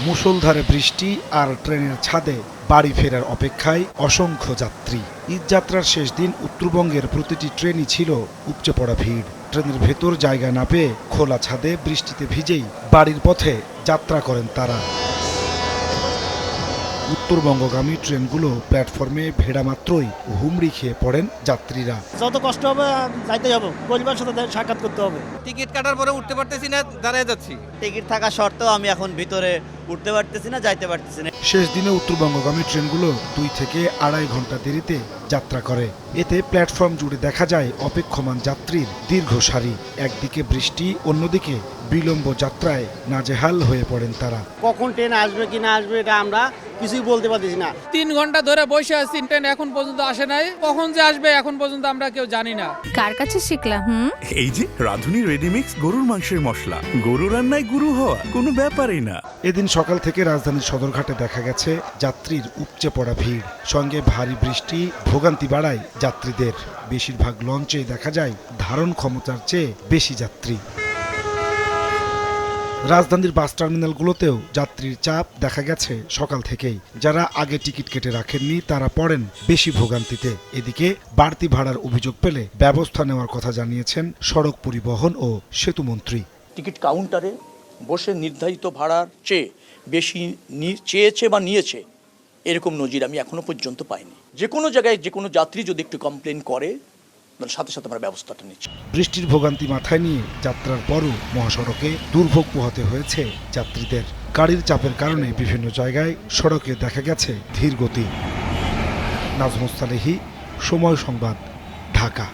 মুষলধারে বৃষ্টি আর ট্রেনের ছাদে বাড়ি ফেরার অপেক্ষায় অসংখ্য যাত্রী। ঈদযাত্রার শেষ দিন উত্তরবঙ্গের প্রতিটি ট্রেনই ছিল উপচে পড়া ভিড়। ট্রেনের ভেতর জায়গা না পেয়ে খোলা ছাদে বৃষ্টিতে ভিজেই বাড়ির পথে যাত্রা করেন তারা। উত্তরবঙ্গগামী ট্রেনগুলো প্ল্যাটফর্মে ভেড়া মাত্রই হুমড়ি খেয়ে পড়েন যাত্রীরা। যত কষ্ট হবে যাইতে হবে, পরিবারের সাথে সাক্ষাৎ করতে হবে। টিকিট কাটার পরে উঠতে পারতেছি না, দাঁড়িয়ে যাচ্ছি। টিকিট থাকা সত্ত্বেও আমি এখন ভিতরে উঠতে পারতেছি না, যাইতে পারতেছি না। শেষ দিনে উত্তরবঙ্গগামী ট্রেনগুলো 2 থেকে 2.5 ঘন্টা দেরিতে যাত্রা করে। এতে প্ল্যাটফর্ম জুড়ে দেখা যায় অপেক্ষমান যাত্রীর দীর্ঘ সারি। একদিকে বৃষ্টি, অন্যদিকে বিলম্ব যাত্রায় নাজেহাল হয়ে পড়েন তারা। কখন ট্রেন আসবে কি না আসবে এটা আমরা কিছুই বলতে পারতেছি না। 3 ঘন্টা ধরে বসে আছি, ট্রেন এখন পর্যন্ত আসে নাই। কখন যে আসবে এখন পর্যন্ত আমরা কেউ জানি না। কার কাছে শিখলাম? এই যে রাধুনী রেডিমিক্স গরুর মাংসের মশলা। গরু রান্নায় গুরু হওয়া কোনো ব্যাপারই না। এদিন সকাল থেকে রাজধানীর সদরঘাটে দেখা গেছে যাত্রীর উপচে পড়া ভিড়। সঙ্গে ভারী বৃষ্টি ভোগান্তি বাড়ায় যাত্রীদের। বেশিরভাগ লঞ্চে দেখা যায় ধারণ ক্ষমতার চেয়ে বেশি যাত্রী। রাজধানীর বাস টার্মিনালগুলোতেও যাত্রীর চাপ দেখা গেছে সকাল থেকেই। যারা আগে টিকিট কেটে রাখেননি তারা পড়েন বেশি ভোগান্তিতে। এদিকে বাড়তি ভাড়ার অভিযোগ পেলে ব্যবস্থা নেওয়ার কথা জানিয়েছেন সড়ক পরিবহন ও সেতুমন্ত্রী। টিকিট কাউন্টারে বসে নির্ধারিত ভাড়ার চেয়ে বেশি চেয়েছে বা নিয়েছে এরকম নজির আমি এখনো পর্যন্ত পাইনি। যে কোনো জায়গায় যে কোনো যাত্রী যদি একটু কমপ্লেন করে তাহলে সাথে সাথে আমরা ব্যবস্থাটা নিচ্ছি। বৃষ্টির ভোগান্তি মাথায় নিয়ে যাত্রার পরও মহাসড়কে দুর্ভোগ পোহাতে হয়েছে যাত্রীদের। গাড়ির চাপের কারণে বিভিন্ন জায়গায় সড়কে দেখা গেছে ধীর গতি। নাজমুস সালেহী, সময় সংবাদ, ঢাকা।